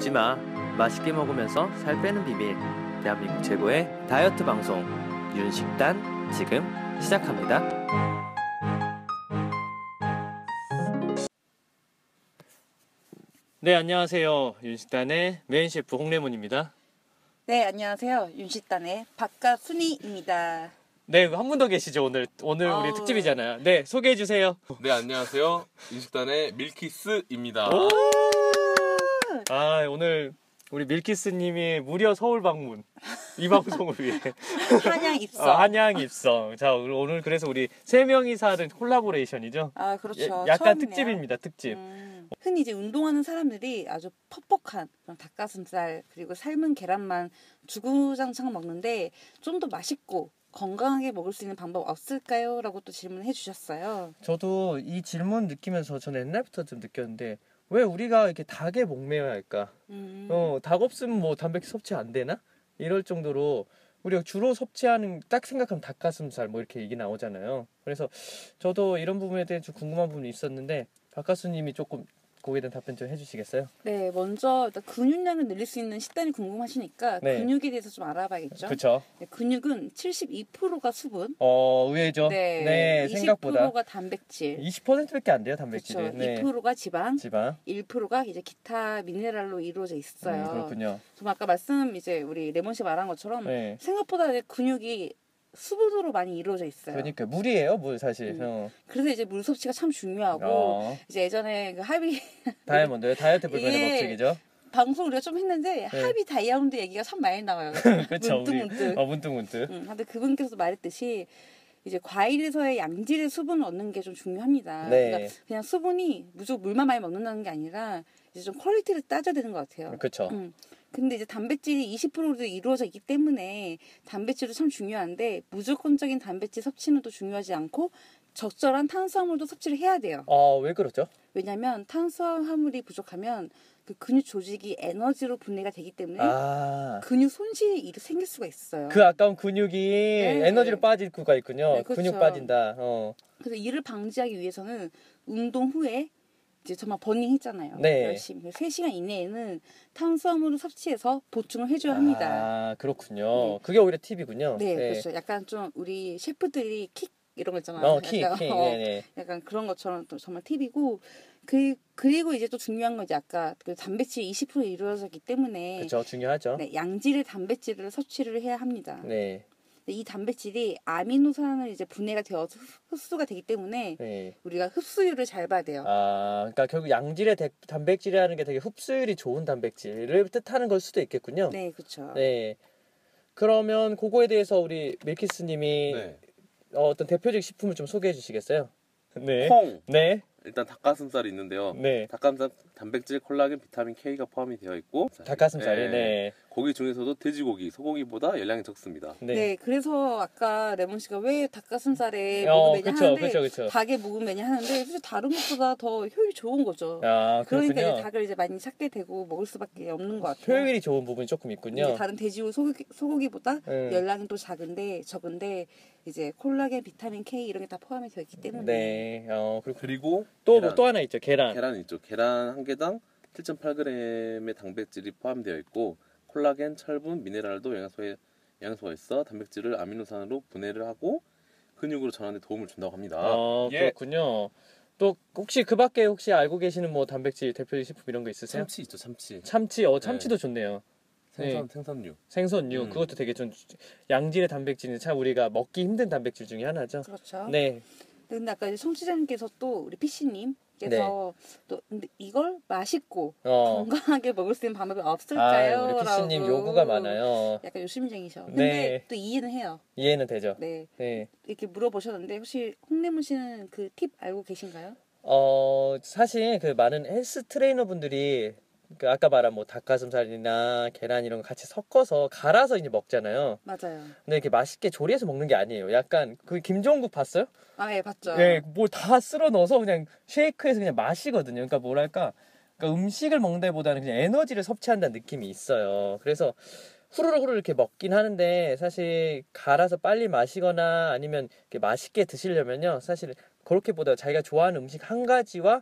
먹지 마. 맛있게 먹으면서 살 빼는 비밀. 대한민국 최고의 다이어트 방송 윤식단 지금 시작합니다. 네, 안녕하세요. 윤식단의 메인 셰프 홍래문입니다. 네, 안녕하세요. 윤식단의 박가순이입니다. 네, 한 분 더 계시죠, 오늘 우리 특집이잖아요. 네, 소개해 주세요. 네, 안녕하세요. 윤식단의 밀키스입니다. 오늘 우리 밀키스님이 무려 서울 방문, 이 방송을 위해 한양 입성. 한양 입성. 자, 오늘 그래서 우리 세 명이서 하는 콜라보레이션이죠. 아, 그렇죠. 약간 처음이네요. 특집입니다, 특집. 흔히 이제 운동하는 사람들이 아주 퍽퍽한 그런 닭가슴살 그리고 삶은 계란만 주구장창 먹는데 좀 더 맛있고 건강하게 먹을 수 있는 방법 없을까요? 라고 또 질문해 주셨어요. 저도 이 질문 느끼면서 저는 옛날부터 좀 느꼈는데 왜 우리가 이렇게 닭에 목매여야 할까? 닭 없으면 뭐 단백질 섭취 안 되나? 이럴 정도로 우리가 주로 섭취하는 딱 생각하면 닭가슴살 뭐 이렇게 얘기 나오잖아요. 그래서 저도 이런 부분에 대해 좀 궁금한 부분이 있었는데 박가수님이 조금 거기에 대한 답변 좀 해주시겠어요? 네, 먼저 일단 근육량을 늘릴 수 있는 식단이 궁금하시니까 네. 근육에 대해서 좀 알아봐야겠죠. 그렇죠. 네, 근육은 72%가 수분, 의외죠. 네, 생각보다 20%가 단백질, 20%밖에 안 돼요, 단백질이. 그렇죠. 네. 2%가 지방, 1%가 이제 기타 미네랄로 이루어져 있어요. 그렇군요. 좀 아까 이제 우리 레몬 씨 말한 것처럼 네. 생각보다 이제 근육이 수분으로 많이 이루어져 있어요. 그러니까 물이에요, 물 사실. 그래서 이제 물 섭취가 참 중요하고 이제 예전에 그 하비 다이아몬드 다이어트 불변의 예. 법칙이죠. 방송 우리가 좀 했는데 하비 다이아몬드 얘기가 참 많이 나와요. 그렇죠. 문득문득. 근데 그분께서 말했듯이 이제 과일에서의 양질의 수분을 얻는 게 좀 중요합니다. 네. 그러니까 그냥 수분이 무조건 물만 많이 먹는다는 게 아니라 이제 좀 퀄리티를 따져야 되는 것 같아요. 그렇죠. 근데 이제 단백질이 20%로 이루어져 있기 때문에 단백질도 참 중요한데 무조건적인 단백질 섭취는 또 중요하지 않고 적절한 탄수화물도 섭취를 해야 돼요. 왜 그러죠? 왜냐하면 탄수화물이 부족하면 그 근육 조직이 에너지로 분해가 되기 때문에 근육 손실이 생길 수가 있어요. 그 아까운 근육이 에너지로 빠질 수가 있군요. 네, 그렇죠. 근육 빠진다. 그래서 이를 방지하기 위해서는 운동 후에 이제 정말 버닝 했잖아요. 네. 열심히 3시간 이내에는 탄수화물을 섭취해서 보충을 해줘야 합니다. 그렇군요. 네. 그게 오히려 팁이군요. 네, 그렇죠. 약간 좀 우리 셰프들이 킥 이런 거 있잖아요. 킥. 네네. 약간 그런 것처럼 또 정말 팁이고 그리고 이제 또 중요한 건 이제 아까 그 단백질이 20% 이루어졌기 때문에 그렇죠. 중요하죠. 네, 양질의 단백질을 섭취를 해야 합니다. 네. 이 단백질이 아미노산을 이제 분해가 되어서 흡수가 되기 때문에 우리가 흡수율을 잘 봐야 돼요. 그러니까 결국 양질의 단백질이라는 게 되게 흡수율이 좋은 단백질을 뜻하는 걸 수도 있겠군요. 네, 그렇죠. 네. 그러면 그거에 대해서 우리 밀키스님이 어떤 대표적 식품을 좀 소개해 주시겠어요? 네. 콩. 네. 일단 닭가슴살이 있는데요. 네. 닭가슴살 단백질, 콜라겐, 비타민 K가 포함이 되어 있고 닭가슴살이 네. 고기 중에서도 돼지고기, 소고기보다 열량이 적습니다. 네, 그래서 아까 레몬 씨가 왜 닭가슴살에 목을 매냐 하는데 그쵸. 닭에 목을 매냐 하는데 사실 다른 것보다 더 효율이 좋은 거죠. 그러니까 이제 닭을 이제 많이 찾게 되고 먹을 수밖에 없는 것 같아요. 효율이 좋은 부분이 조금 있군요. 다른 돼지고기, 소고기보다 열량이 또 적은데 이제 콜라겐, 비타민 K 이런 게 다 포함이 되어 있기 때문에. 네. 그리고 또 하나 있죠. 계란. 계란이 있죠. 계란 한 개당 7.8g의 단백질이 포함되어 있고 콜라겐, 철분, 미네랄도 영양소가 있어 단백질을 아미노산으로 분해를 하고 근육으로 전하는 데 도움을 준다고 합니다. 그렇군요. 또 혹시 그 밖에 알고 계시는 뭐 단백질 대표적 식품 이런 거 있으세요? 참치 있죠. 참치. 참치도 좋네요. 생선류. 생선류. 그것도 되게 좀 양질의 단백질인데 참 우리가 먹기 힘든 단백질 중에 하나죠. 그렇죠. 네. 근데 아까 청취자님께서 또 우리 피씨님께서 또 근데 이걸 맛있고 건강하게 먹을 수 있는 방법이 없을까요? 우리 피씨님 요구가 많아요. 약간 요심쟁이셔. 근데 또 이해는 해요. 이해는 되죠. 네. 이렇게 물어보셨는데 혹시 홍래문 씨는 그 팁 알고 계신가요? 사실 그 많은 헬스 트레이너 분들이 아까 말한 뭐 닭가슴살이나 계란 이런 거 같이 섞어서 갈아서 이제 먹잖아요. 맞아요. 근데 이렇게 맛있게 조리해서 먹는 게 아니에요. 약간 그 김종국 봤어요? 예, 봤죠. 네, 뭐 다 쓸어 넣어서 그냥 쉐이크해서 그냥 마시거든요. 그러니까 뭐랄까, 그러니까 음식을 먹는 데보다는 그냥 에너지를 섭취한다는 느낌이 있어요. 그래서 후루룩 이렇게 먹긴 하는데 사실 갈아서 빨리 마시거나 아니면 이렇게 맛있게 드시려면요, 사실 그렇게보다 자기가 좋아하는 음식 한 가지와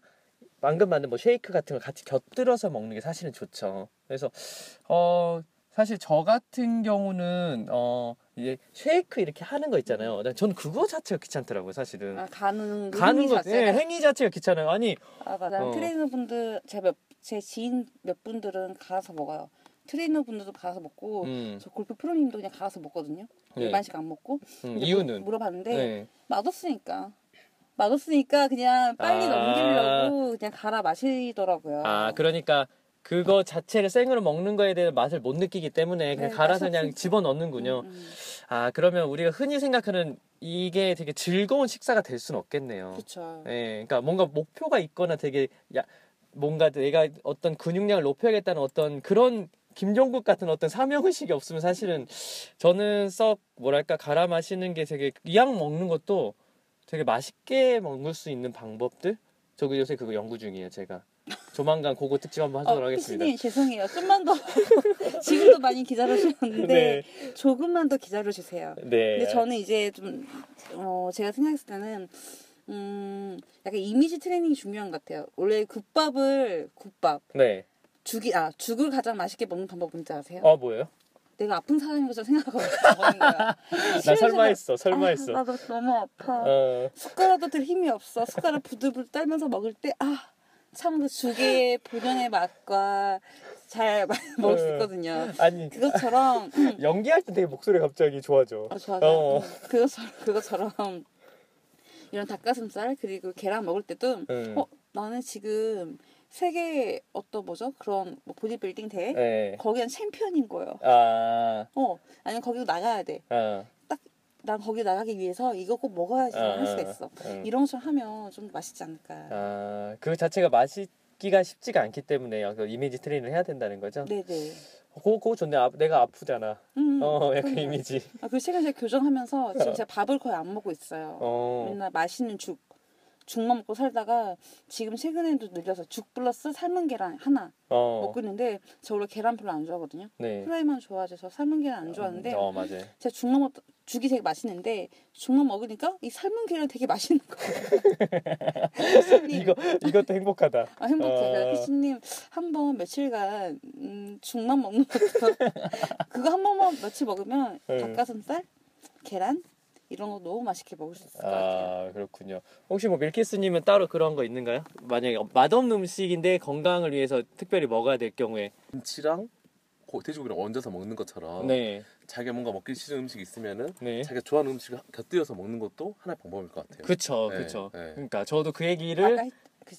방금 만든 뭐 쉐이크 같은 거 같이 곁들여서 먹는 게 사실은 좋죠. 그래서 사실 저 같은 경우는 이제 쉐이크 이렇게 하는 거 있잖아요. 저는 그거 자체가 귀찮더라고요, 사실은. 가는 가는 거, 자체가. 행위 자체가 귀찮아요. 아니, 맞아. 트레이너분들 제 지인 몇 분들은 갈아서 먹어요. 트레이너분들도 갈아서 먹고 저 골프 프로님도 그냥 갈아서 먹거든요. 네. 일반식 안 먹고. 이유는 물어봤는데 네. 맛없으니까 그냥 빨리 넘기려고 그냥 갈아 마시더라고요. 그러니까 그거 자체를 생으로 먹는 거에 대한 맛을 못 느끼기 때문에 그냥 네, 갈아서 그냥 맛없으니까. 집어넣는군요. 그러면 우리가 흔히 생각하는 이게 되게 즐거운 식사가 될 수는 없겠네요. 그렇죠. 네, 그러니까 뭔가 목표가 있거나 되게 뭔가 내가 어떤 근육량을 높여야겠다는 어떤 그런 김종국 같은 어떤 사명의식이 없으면 사실은 저는 썩 뭐랄까 갈아 마시는 게 되게 이왕 먹는 것도 되게 맛있게 먹을 수 있는 방법들? 저 요새 그거 연구 중이에요, 제가. 조만간 그거 특집 한번 하도록 하겠습니다. 피디님 죄송해요. 좀만 더 지금도 많이 기다려주셨는데 네. 조금만 더 기다려주세요. 네. 근데 저는 이제 좀 제가 생각했을 때는 약간 이미지 트레이닝이 중요한 것 같아요. 원래 국밥 네. 죽을 가장 맛있게 먹는 방법 뭔지 아세요? 뭐예요? 내가 아픈 사람인 것처럼 생각하고 먹는 거야. 나 설마 했어. 나도 너무 아파. 어. 숟가락도 들 힘이 없어. 숟가락 부들부들 떨면서 먹을 때 참 그 죽의 본연의 맛과 잘 먹을 수 있거든요. 아니 그것처럼 연기할 때 되게 목소리 갑자기 좋아져. 좋아요. 그것처럼 이런 닭가슴살 그리고 계란 먹을 때도 나는 지금 세계 그런 뭐 보디빌딩 대회 네. 거기는 챔피언인 거예요. 아니면 거기로 나가야 돼. 난 거기 나가기 위해서 이거 꼭 먹어야지 할 수가 있어. 이런 것처럼 하면 좀 맛있지 않을까. 그 자체가 맛있기가 쉽지가 않기 때문에 이미지 트레이닝을 해야 된다는 거죠? 네네. 그거 좋네. 내가 아프잖아. 약간 이미지. 그 최근에 제가 교정하면서 지금 제가 밥을 거의 안 먹고 있어요. 맨날 맛있는 죽만 먹고 살다가 지금 최근에도 늘려서 죽 플러스 삶은 계란 하나 먹고 있는데 저 원래 계란 별로 안 좋아하거든요. 네. 프라이만 좋아해서 삶은 계란 안 좋아하는데 맞아요. 제가 죽이 되게 맛있는데 죽만 먹으니까 이 삶은 계란 되게 맛있는 거예요. 이것도 행복하다. 행복해요. 피디님 한번 며칠간 죽만 먹는 것도 그거 한 번만 며칠 먹으면 닭가슴살, 계란 이런 거 너무 맛있게 먹을 수 있을 것 같아요. 그렇군요. 혹시 뭐 밀키스님은 따로 그런 거 있는가요? 만약에 맛없는 음식인데 건강을 위해서 특별히 먹어야 될 경우에 김치랑 돼지고기를 얹어서 먹는 것처럼 네. 자기가 뭔가 먹기 싫은 음식이 있으면은 네. 자기가 좋아하는 음식을 곁들여서 먹는 것도 하나의 방법일 것 같아요. 그쵸. 네. 그러니까 저도 그 얘기를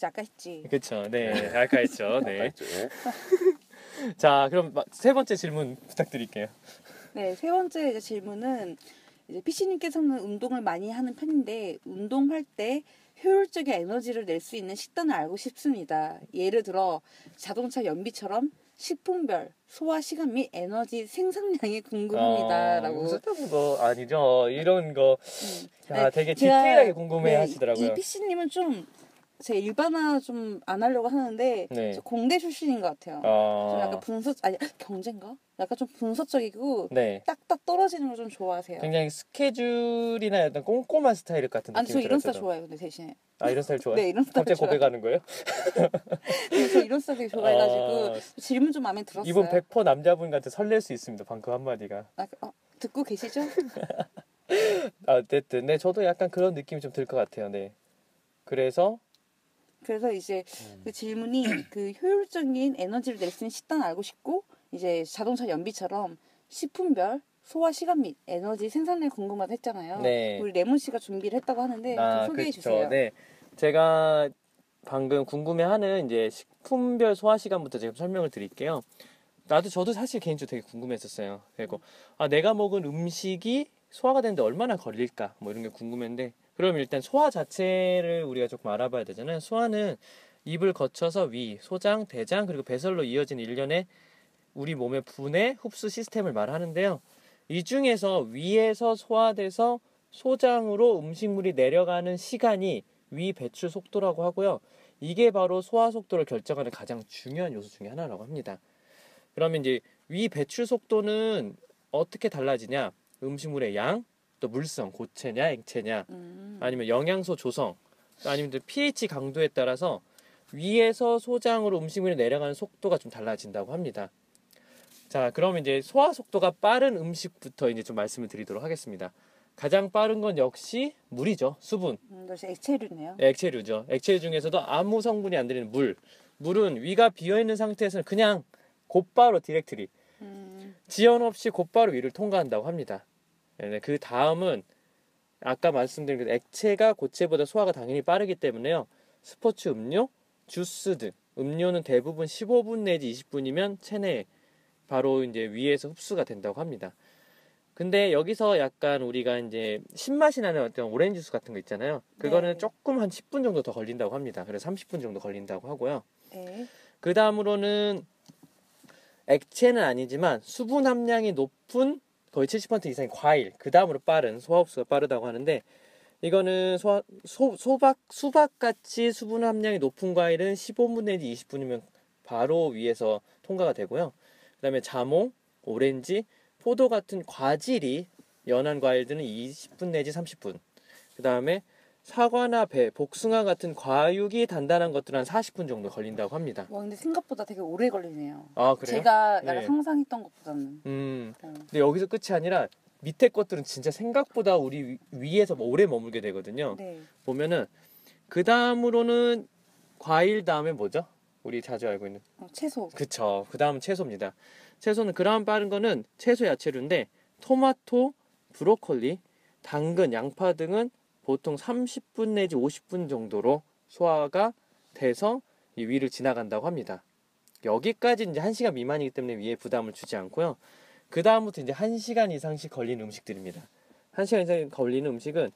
아까 했지. 그쵸. 네. 아까 했죠. 네. 알죠? 자, 그럼 세 번째 질문 부탁드릴게요. 네, 세 번째 이제 질문은 이제 피씨님께서는 운동을 많이 하는 편인데 운동할 때 효율적인 에너지를 낼 수 있는 식단을 알고 싶습니다. 예를 들어 자동차 연비처럼 식품별 소화 시간 및 에너지 생산량이 궁금합니다라고. 쓸데없는 거 아니죠. 이런 거 되게 제가, 디테일하게 궁금해 하시더라고요. 이 피씨님은 좀 제 일반화 좀 안 하려고 하는데 네. 저 공대 출신인 것 같아요. 좀 약간 경제인가? 약간 좀 분석적이고 네. 딱딱 떨어지는 걸 좀 좋아하세요. 굉장히 스케줄이나 어떤 꼼꼼한 스타일 같은 느낌이 저 이런 스타일 들어서. 좋아해요. 근데 대신에. 이런 스타일 좋아해요? 네, 이런 스타일 갑자기 좋아해요. 고백하는 거예요? 저 이런 스타일 되게 좋아해가지고 질문 좀 마음에 들었어요. 이분 100% 남자분 같아 설렐 수 있습니다. 방금 한마디가. 듣고 계시죠? 어쨌든 네 저도 약간 그런 느낌이 좀 들 것 같아요. 네. 그래서 이제 그 질문이 그 효율적인 에너지를 낼 수 있는 식단을 알고 싶고 이제 자동차 연비처럼 식품별 소화 시간 및 에너지 생산량이 궁금하다 했잖아요. 네. 우리 레몬 씨가 준비를 했다고 하는데 좀 소개해 주세요. 네. 제가 방금 궁금해하는 이제 식품별 소화 시간부터 제가 설명을 드릴게요. 저도 사실 개인적으로 되게 궁금했었어요. 그리고 내가 먹은 음식이 소화가 되는데 얼마나 걸릴까 뭐 이런 게 궁금했는데 그럼 일단 소화 자체를 우리가 조금 알아봐야 되잖아요. 소화는 입을 거쳐서 위, 소장, 대장 그리고 배설로 이어진 일련의 우리 몸의 분해, 흡수 시스템을 말하는데요. 이 중에서 위에서 소화돼서 소장으로 음식물이 내려가는 시간이 위 배출 속도라고 하고요. 이게 바로 소화 속도를 결정하는 가장 중요한 요소 중에 하나라고 합니다. 그러면 이제 위 배출 속도는 어떻게 달라지냐? 음식물의 양, 또 물성, 고체냐, 액체냐, 아니면 영양소 조성, 아니면 pH 강도에 따라서 위에서 소장으로 음식물이 내려가는 속도가 좀 달라진다고 합니다. 자, 그럼 이제 소화 속도가 빠른 음식부터 이제 좀 말씀을 드리도록 하겠습니다. 가장 빠른 건 역시 물이죠. 수분. 역시 액체류네요. 액체류죠. 액체류 중에서도 아무 성분이 안 들어있는 물. 물은 위가 비어있는 상태에서는 그냥 곧바로 디렉트리 지연 없이 곧바로 위를 통과한다고 합니다. 네, 그 다음은 아까 말씀드린 그 액체가 고체보다 소화가 당연히 빠르기 때문에요. 스포츠 음료, 주스 등 음료는 대부분 15분 내지 20분이면 체내에 바로 이제 위에서 흡수가 된다고 합니다. 근데 여기서 약간 우리가 이제 신맛이 나는 어떤 오렌지 주스 같은 거 있잖아요. 그거는 네. 조금 한 10분 정도 더 걸린다고 합니다. 그래서 30분 정도 걸린다고 하고요. 네. 그 다음으로는 액체는 아니지만 수분 함량이 높은 거의 70% 이상의 과일, 그 다음으로 빠른 소화 흡수가 빠르다고 하는데, 이거는 수박같이 수분 함량이 높은 과일은 15분 내지 20분이면 바로 위에서 통과가 되고요. 그 다음에 자몽, 오렌지, 포도 같은 과질이 연한 과일들은 20분 내지 30분. 그 다음에 사과나 배, 복숭아 같은 과육이 단단한 것들은 한 40분 정도 걸린다고 합니다. 와, 근데 생각보다 되게 오래 걸리네요. 아, 그래요? 제가 약간 네. 상상했던 것보다는. 근데 여기서 끝이 아니라 밑에 것들은 진짜 생각보다 우리 위에서 오래 머물게 되거든요. 네. 보면은 그 다음으로는 과일 다음에 뭐죠? 우리 자주 알고 있는 채소. 그쵸. 그 다음은 채소입니다. 채소는 그 다음 빠른 거는 채소 야채류인데 토마토, 브로콜리, 당근, 양파 등은 보통 30분 내지 50분 정도로 소화가 돼서 이 위를 지나간다고 합니다. 여기까지 이제 1시간 미만이기 때문에 위에 부담을 주지 않고요. 그 다음부터 이제 1시간 이상씩 걸리는 음식들입니다. 1시간 이상 걸리는 음식은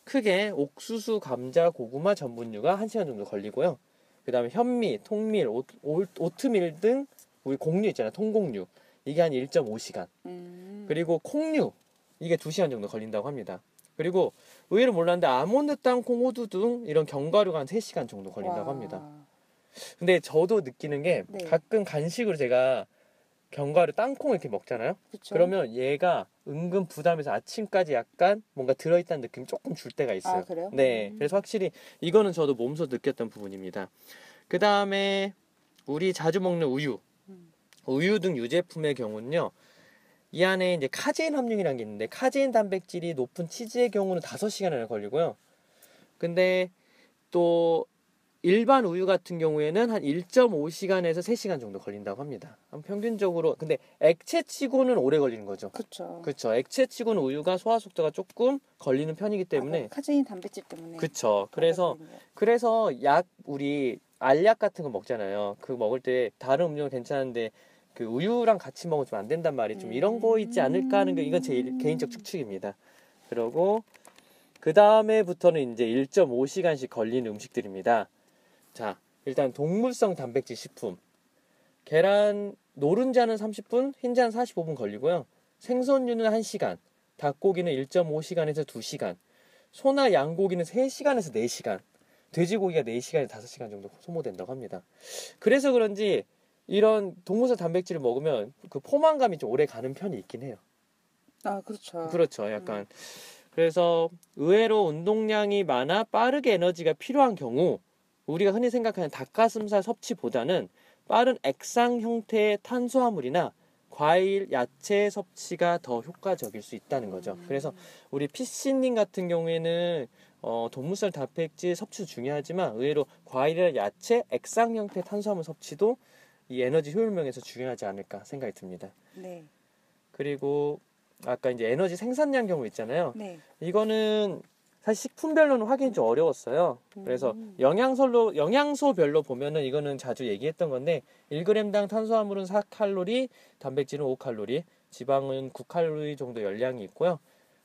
크게 옥수수, 감자, 고구마, 전분류가 1시간 정도 걸리고요. 그 다음에 현미, 통밀, 오트밀 등 우리 곡류 있잖아요. 통곡류. 이게 한 1.5시간. 그리고 콩류. 이게 2시간 정도 걸린다고 합니다. 그리고 의외로 몰랐는데 아몬드, 땅콩, 호두 등 이런 견과류가 한 3시간 정도 걸린다고 합니다. 근데 저도 느끼는 게 네. 가끔 간식으로 제가 견과류 땅콩 이렇게 먹잖아요. 그쵸? 그러면 얘가 은근 부담해서 아침까지 약간 뭔가 들어있다는 느낌이 조금 줄 때가 있어요. 아, 그래요? 네. 그래서 확실히 이거는 저도 몸소 느꼈던 부분입니다. 그 다음에 우리 자주 먹는 우유. 우유 등 유제품의 경우는요. 이 안에 이제 카제인 함량이라는 게 있는데 카제인 단백질이 높은 치즈의 경우는 5시간이나 걸리고요. 근데 또 일반 우유 같은 경우에는 한 1.5시간에서 3시간 정도 걸린다고 합니다. 평균적으로 근데 액체치고는 오래 걸리는 거죠. 그쵸. 그쵸. 액체치고는 우유가 소화 속도가 조금 걸리는 편이기 때문에 카제인 단백질 때문에. 그쵸. 그래서 우리 알약 같은 거 먹잖아요. 그 먹을 때 다른 음료는 괜찮은데 그 우유랑 같이 먹으면 좀 안 된단 말이 좀 이런 거 있지 않을까 하는 게 이건 제 개인적 추측입니다. 그리고 그 다음에부터는 이제 1.5시간씩 걸리는 음식들입니다. 자, 일단 동물성 단백질 식품. 계란 노른자는 30분, 흰자는 45분 걸리고요. 생선류는 1시간, 닭고기는 1.5시간에서 2시간, 소나 양고기는 3시간에서 4시간, 돼지고기가 4시간에서 5시간 정도 소모된다고 합니다. 그래서 그런지 이런 동물성 단백질을 먹으면 그 포만감이 좀 오래 가는 편이 있긴 해요. 아, 그렇죠. 그렇죠. 약간. 그래서 의외로 운동량이 많아 빠르게 에너지가 필요한 경우 우리가 흔히 생각하는 닭가슴살 섭취보다는 빠른 액상 형태의 탄수화물이나 과일, 야채 섭취가 더 효과적일 수 있다는 거죠. 그래서 우리 피씨님 같은 경우에는 동물성 단백질 섭취도 중요하지만 의외로 과일이나 야채, 액상 형태의 탄수화물 섭취도 이 에너지 효율명에서 중요하지 않을까 생각이 듭니다. 네. 그리고 아까 이제 에너지 생산량 경우 있잖아요. 네. 이거는 사실 식품별로는 확인이 좀 어려웠어요. 그래서 영양소별로 보면은 이거는 자주 얘기했던 건데 1g당 탄수화물은 4칼로리, 단백질은 5칼로리, 지방은 9칼로리 정도 열량이 있고요.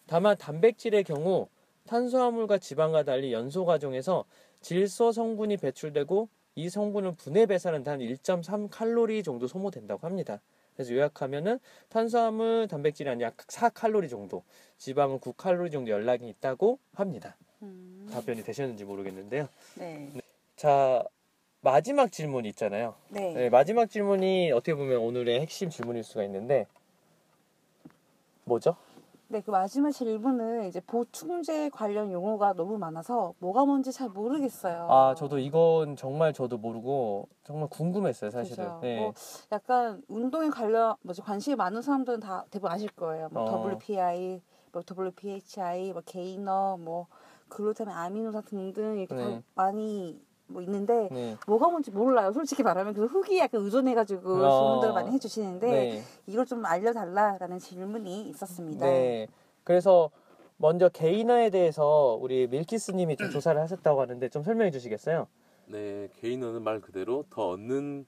다만 단백질의 경우 탄수화물과 지방과 달리 연소 과정에서 질소 성분이 배출되고 이 성분을 분해 배설하는데 한 1.3칼로리 정도 소모된다고 합니다. 그래서 요약하면은 탄수화물, 단백질이 한 약 4칼로리 정도, 지방은 9칼로리 정도 열량이 있다고 합니다. 답변이 되셨는지 모르겠는데요. 네. 자, 마지막 질문 있잖아요. 네. 네, 마지막 질문이 어떻게 보면 오늘의 핵심 질문일 수가 있는데 뭐죠? 네, 그 마지막 질문은 이제 보충제 관련 용어가 너무 많아서 뭐가 뭔지 잘 모르겠어요. 아, 저도 이건 정말 저도 모르고 정말 궁금했어요, 사실은. 그죠. 네. 뭐 약간 운동에 관련 관심이 많은 사람들은 다 대부분 아실 거예요. 뭐 WPI, 뭐 WPHI, 뭐 게이너, 뭐 글루타민 아미노산 등등 이렇게 다 네. 많이 뭐 있는데 네. 뭐가 뭔지 몰라요. 솔직히 말하면 그 후기에 약간 의존해가지고 질문들을 많이 해주시는데 네. 이걸 좀 알려달라라는 질문이 있었습니다. 네. 그래서 먼저 게이너에 대해서 우리 밀키스님이 좀 조사를 하셨다고 하는데 좀 설명해 주시겠어요? 네, 게이너는 말 그대로 더 얻는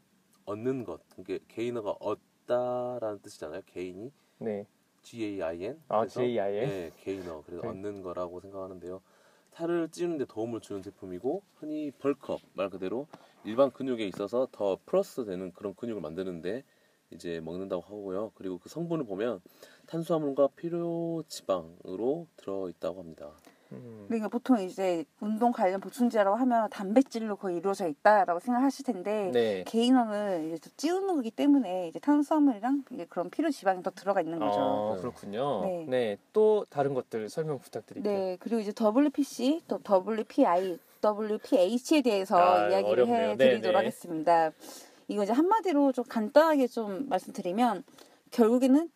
것. 이게 게이너가 얻다라는 뜻이잖아요. 게인이 네. GAIN. 아, 그래서 GAIN? 네, 게이너. 그래서 네. 얻는 거라고 생각하는데요. 살을 찌우는 데 도움을 주는 제품이고 흔히 벌크업 말 그대로 일반 근육에 있어서 더 플러스 되는 그런 근육을 만드는데 이제 먹는다고 하고요. 그리고 그 성분을 보면 탄수화물과 필요 지방으로 들어 있다고 합니다. 그러니까 보통 이제 운동 관련 보충제라고 하면 단백질로 거의 이루어져 있다라고 생각하실 텐데 네. 게이너는 이제 또 찌우는 거기 때문에 이제 탄수화물이랑 이제 그런 필요 지방이 더 들어가 있는 거죠. 그렇군요. 네. 네. 또 다른 것들 설명 부탁드릴게요. 네, 그리고 이제 WPC, 또 WPI, WPH에 대해서 이야기를 어렵네요. 해드리도록 네네. 하겠습니다. 이거 이제 한마디로 좀 간단하게 좀 말씀드리면 결국에는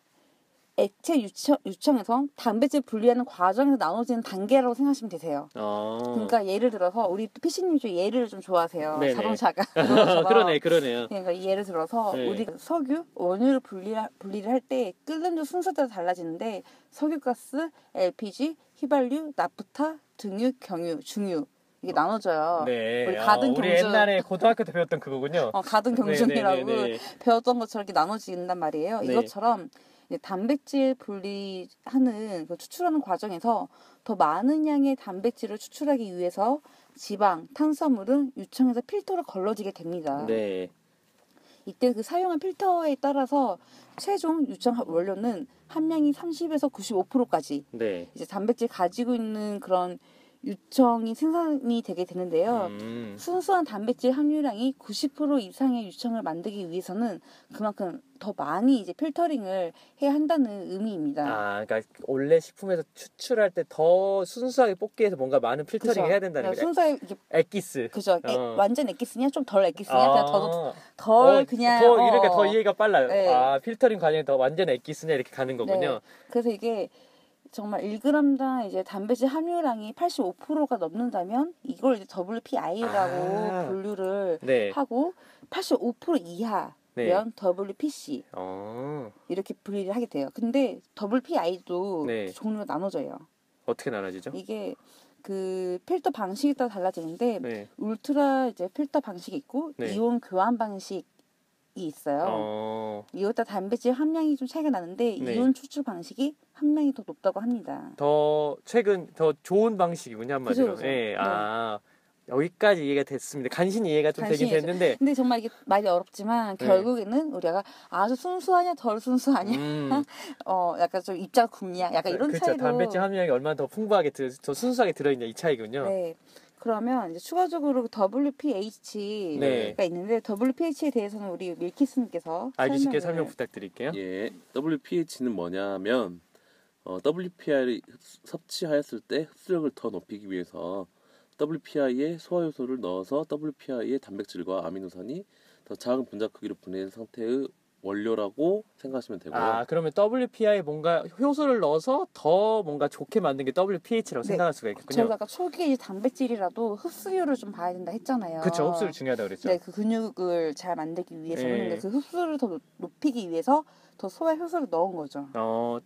액체 유청에서 단백질 분리하는 과정에서 나눠지는 단계라고 생각하시면 되세요. 그러니까 예를 들어서 우리 피시님 좀 예를 좀 좋아하세요. 네네. 자동차가. 그러네요. 그러니까 예를 들어서 네. 우리가 석유, 원유를 분리를 할 때 끓는 순서대로 달라지는데 석유가스, LPG, 휘발유, 나프타, 등유, 경유, 중유 이게 나눠져요. 네. 우리 가등 우리 경중. 옛날에 고등학교 때 배웠던 그거군요. 가등 경중이라고 네네네네. 배웠던 것처럼 이렇게 나눠진단 말이에요. 네. 이것처럼 이제 단백질 분리하는 추출하는 과정에서 더 많은 양의 단백질을 추출하기 위해서 지방, 탄수화물은 유청에서 필터로 걸러지게 됩니다. 네. 이때 그 사용한 필터에 따라서 최종 유청 원료는 함량이 30에서 95%까지 네. 이제 단백질 가지고 있는 그런 유청이 생산이 되게 되는데요. 순수한 단백질 함유량이 90% 이상의 유청을 만들기 위해서는 그만큼 더 많이 이제 필터링을 해야 한다는 의미입니다. 그러니까 원래 식품에서 추출할 때 더 순수하게 뽑기 위해서 뭔가 많은 필터링 그죠? 해야 된다는 거죠. 순수하게 이렇게 액기스. 그죠? 완전 액기스냐 좀 덜 액기스냐 그냥 덜 그냥 이렇게 더 이해가 빨라요. 네. 필터링 과정이 더 완전 액기스냐 이렇게 가는 거군요. 네. 그래서 이게 정말 1g당 이제 단백질 함유량이 85%가 넘는다면 이걸 이제 WPI라고 분류를 네. 하고 85% 이하면 네. WPC 이렇게 분리를 하게 돼요. 근데 WPI도 네. 종류가 나눠져요. 어떻게 나눠지죠? 이게 그 필터 방식에 따라 달라지는데 네. 울트라 이제 필터 방식이 있고 네. 이온 교환 방식이 있어요. 이것도 단백질 함량이 좀 차이가 나는데 네. 이온 추출 방식이 함량이 더 높다고 합니다. 더 좋은 방식이군요, 한마디로. 그죠. 네. 여기까지 이해가 됐습니다. 간신히 이해가 좀 되긴 됐는데. 근데 정말 이게 말이 어렵지만 네. 결국에는 우리가 아주 순수하냐 덜 순수하냐 약간 좀 입장 굽냐 약간 이런 그렇죠. 차이로 단백질 함유량이 얼마나 더 풍부하게 더 순수하게 들어있냐 이 차이군요. 네. 그러면 이제 추가적으로 WPH가 네. 있는데 WPH에 대해서는 우리 밀키스님께서 알기 쉽게 설명 부탁드릴게요. 예, WPH는 뭐냐면 WPI를 섭취하였을 때 흡수력을 더 높이기 위해서 WPI에 소화효소를 넣어서 WPI의 단백질과 아미노산이 더 작은 분자 크기로 분해된 상태의 원료라고 생각하시면 되고요. 그러면 WPI에 뭔가 효소를 넣어서 더 뭔가 좋게 만든 게 WPH라고 네. 생각할 수가 있겠군요. 저희가 아까 초기에 이제 단백질이라도 흡수율을 좀 봐야 된다 했잖아요. 그렇죠. 흡수율 중요하다고 그랬죠. 네, 그 근육을 잘 만들기 위해서는 네. 근데 그 흡수를 더 높이기 위해서 더 소화 효소를 넣은 거죠.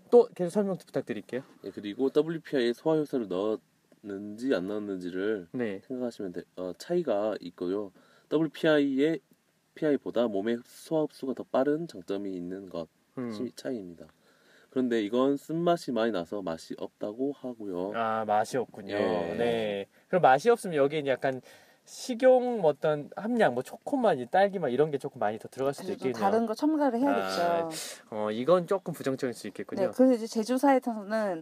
또 계속 설명 부탁드릴게요. 예, 그리고 WPI에 소화효소를 넣었는지 안 넣었는지를 네. 생각하시면 차이가 있고요. PI보다 몸의 소화 흡수가 더 빠른 장점이 있는 것이 차이입니다. 그런데 이건 쓴맛이 많이 나서 맛이 없다고 하고요. 맛이 없군요. 예. 네. 그럼 맛이 없으면 여기에 약간 식용 어떤 함량, 초코맛, 딸기맛 이런 게 조금 많이 더 들어갈 수도 그래서 좀 있겠네요. 다른 거 첨가를 해야겠죠. 이건 조금 부정적일 수 있겠군요. 네, 그래서 이제 제조사에서는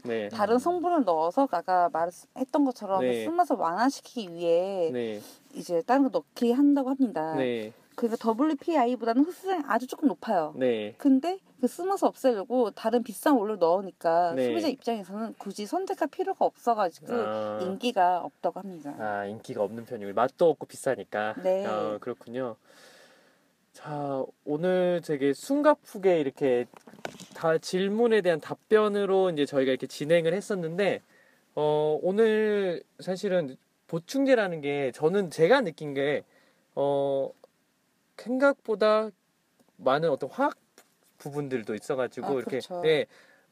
네. 다른 성분을 넣어서 아까 말했던 것처럼 네. 쓴맛을 완화시키기 위해 네. 이제 다른 거 넣기 한다고 합니다. 네. 그러니까 WPI보다는 흡수량이 아주 조금 높아요. 네. 근데 그 스머스 없애려고 다른 비싼 원료 넣으니까 네. 소비자 입장에서는 굳이 선택할 필요가 없어가지고 인기가 없다고 합니다. 아, 인기가 없는 편이고 맛도 없고 비싸니까. 네. 그렇군요. 자, 오늘 되게 숨가쁘게 이렇게 다 질문에 대한 답변으로 이제 저희가 이렇게 진행을 했었는데, 오늘 사실은 보충제라는 게 저는 제가 느낀 게, 생각보다 많은 어떤 화학 부분들도 있어가지고 이렇게 그렇죠. 네,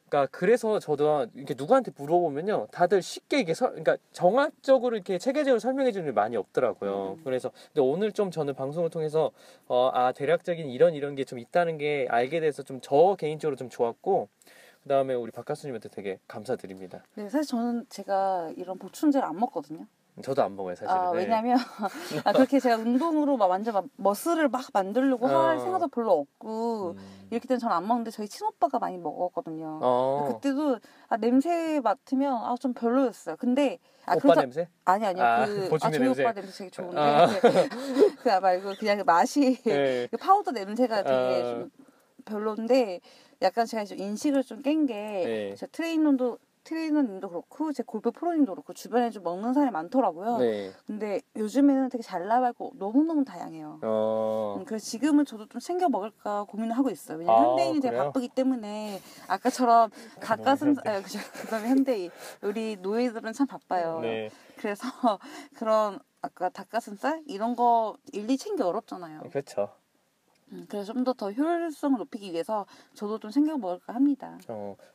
그러니까 그래서 저도 이렇게 누구한테 물어보면요, 다들 쉽게 이게 그러니까 정확적으로 이렇게 체계적으로 설명해 주는 게 많이 없더라고요. 그래서 근데 오늘 좀 저는 방송을 통해서 대략적인 이런 게 좀 있다는 게 알게 돼서 좀 저 개인적으로 좀 좋았고, 그 다음에 우리 박 가수님한테 되게 감사드립니다. 네, 사실 저는 제가 이런 보충제를 안 먹거든요. 저도 안 먹어요, 사실은. 네. 왜냐면 그렇게 제가 운동으로 막 완전 막 머슬을 막 만들려고 할 생각도 별로 없고 이렇게 되면 저는 안 먹는데 저희 친오빠가 많이 먹었거든요. 그때도 냄새 맡으면 좀 별로였어요. 근데 오빠 냄새? 아니요. 보충제 저희 냄새. 오빠 냄새 되게 좋은데 그 말고 그냥 그 맛이 네. 그 파우더 냄새가 되게 좀 별론데, 약간 제가 좀 인식을 좀 깬 게 네. 제 트레이너님도 그렇고 제 골프 프로님도 그렇고 주변에 좀 먹는 사람이 많더라고요. 네. 근데 요즘에는 되게 잘 나가고 너무너무 다양해요. 그래서 지금은 저도 좀 챙겨 먹을까 고민을 하고 있어요. 왜냐면 현대인이 되게 그래요? 바쁘기 때문에 아까처럼 닭가슴살, 그다음에 현대인 우리 노예들은 참 바빠요. 네. 그래서 그런 아까 닭가슴살 이런 거 일일이 챙기 어렵잖아요. 그렇죠. 그래서 좀 더 효율성을 높이기 위해서 저도 좀 챙겨 먹을까 합니다.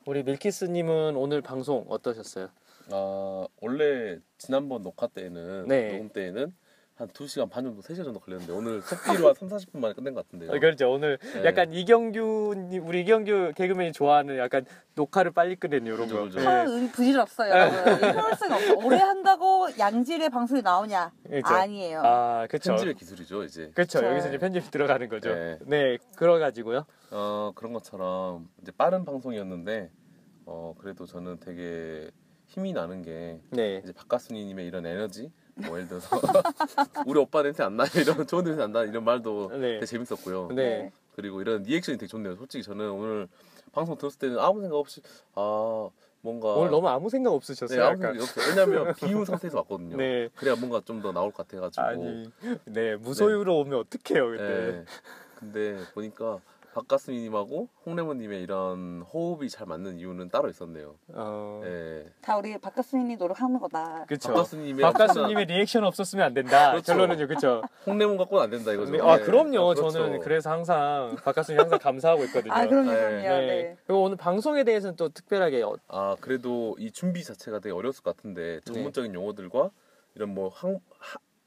우리 밀키스님은 오늘 방송 어떠셨어요? 원래 지난번 녹화 때는 네. 녹음 때는 한 2시간 반 정도 3시간 정도 걸렸는데 오늘 속기로 한 3-40분 만에 끝낸 것 같은데요. 그렇죠. 오늘 네. 약간 우리 이경규 개그맨이 좋아하는 약간 녹화를 빨리 끝내는 이런 거. 그죠. 부질없어요. 여러분. 효율성이 없어. 오래 한다고 양질의 방송이 나오냐? 그렇죠. 아니에요. 그렇죠. 편집의 기술이죠 이제. 그렇죠. 그쵸. 여기서 이제 편집이 들어가는 거죠. 네. 네, 그래가지고요. 그런 것처럼 이제 빠른 방송이었는데 그래도 저는 되게 힘이 나는 게 네. 이제 박가순이님의 이런 에너지, 뭐 예를 들어서 우리 오빠 냄새 안 나, 이런 좋은 냄새 안 나, 이런 말도 네. 되게 재밌었고요. 네. 그리고 이런 리액션이 되게 좋네요. 솔직히 저는 오늘 방송 들었을 때는 아무 생각 없이 뭔가 오늘 너무 아무 생각 네, 없으셨어요. 아무 약간. 생각이 없어요. 왜냐면 비운 상태에서 왔거든요. 네. 그래야 뭔가 좀 더 나올 것 같아가지고. 네, 무소유로 오면 어떡해요, 그때. 네. 근데 보니까 박가수님하고 홍래모님의 이런 호흡이 잘 맞는 이유는 따로 있었네요. 네. 다 우리 박가수님이 노력하는 거다. 그렇죠. 박가수님의 리액션 없었으면 안 된다. 그렇죠. 결론은요, 그렇죠. 홍래몬 갖고는 안 된다 이거죠. 네. 네. 그럼요. 그렇죠. 저는 그래서 항상 박가수님 항상 감사하고 있거든요. 그럼요. 네. 네. 그리고 오늘 방송에 대해서는 또 특별하게 그래도 이 준비 자체가 되게 어려웠을 것 같은데 전문적인 용어들과 이런 뭐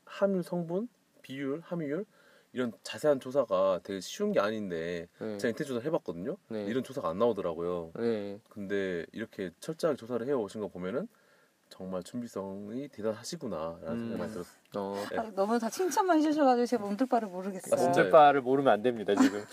함유 성분, 비율, 함유율 이런 자세한 조사가 되게 쉬운 게 아닌데 제가 인터넷 조사를 해봤거든요. 네. 이런 조사가 안 나오더라고요. 네. 근데 이렇게 철저하게 조사를 해오신 거 보면은 정말 준비성이 대단하시구나라는 생각이 많이 들었어요. 너무 다 칭찬만 해주셔가지고 제가 몸둘 바를 모르겠어요. 몸둘 바를 모르면 안 됩니다 지금.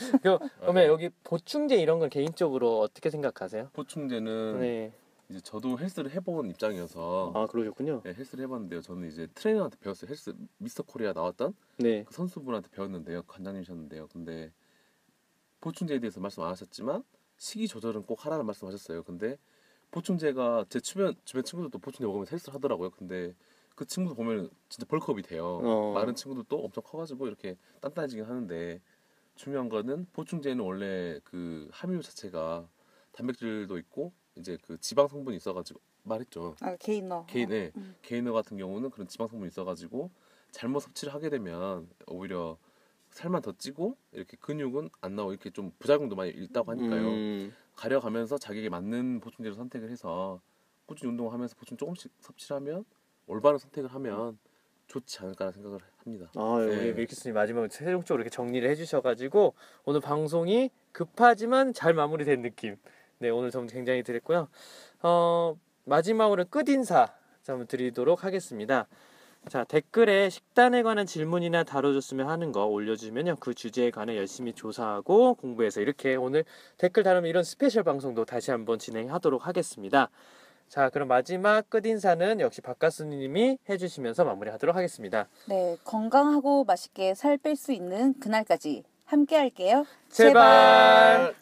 그러면 여기 보충제 이런 건 개인적으로 어떻게 생각하세요? 보충제는 네. 이제 저도 헬스를 해본 입장이어서 그러셨군요. 네, 헬스를 해봤는데요. 저는 이제 트레이너한테 배웠어요. 헬스 미스터 코리아 나왔던 네. 그 선수분한테 배웠는데요. 관장님이셨는데요. 근데 보충제에 대해서 말씀 안 하셨지만 식이 조절은 꼭 하라는 말씀하셨어요. 근데 보충제가 제 주변 친구들도 보충제 먹으면 헬스를 하더라고요. 근데 그 친구들 보면 진짜 벌크업이 돼요. 마른 친구들도 엄청 커가지고 이렇게 단단해지긴 하는데 중요한 거는 보충제는 원래 그 함유 자체가 단백질도 있고 이제 그 지방 성분이 있어가지고 말했죠. 게이너. 게이너 같은 경우는 그런 지방 성분이 있어가지고 잘못 섭취를 하게 되면 오히려 살만 더 찌고 이렇게 근육은 안 나오고 이렇게 좀 부작용도 많이 있다고 하니까요. 가려가면서 자기에게 맞는 보충제를 선택을 해서 꾸준히 운동을 하면서 보충 조금씩 섭취를 하면 올바른 선택을 하면 좋지 않을까라는 생각을 합니다. 우리 밀키스님 마지막으로 최종적으로 이렇게 정리를 해주셔가지고 오늘 방송이 급하지만 잘 마무리된 느낌. 네, 오늘 좀 굉장히 드렸고요. 마지막으로 끝인사 한번 드리도록 하겠습니다. 자, 댓글에 식단에 관한 질문이나 다뤄줬으면 하는 거 올려주면요, 그 주제에 관해 열심히 조사하고 공부해서 이렇게 오늘 댓글 다루면 이런 스페셜 방송도 다시 한번 진행하도록 하겠습니다. 자, 그럼 마지막 끝인사는 역시 박가수님이 해주시면서 마무리하도록 하겠습니다. 네, 건강하고 맛있게 살 뺄 수 있는 그날까지 함께 할게요. 제발.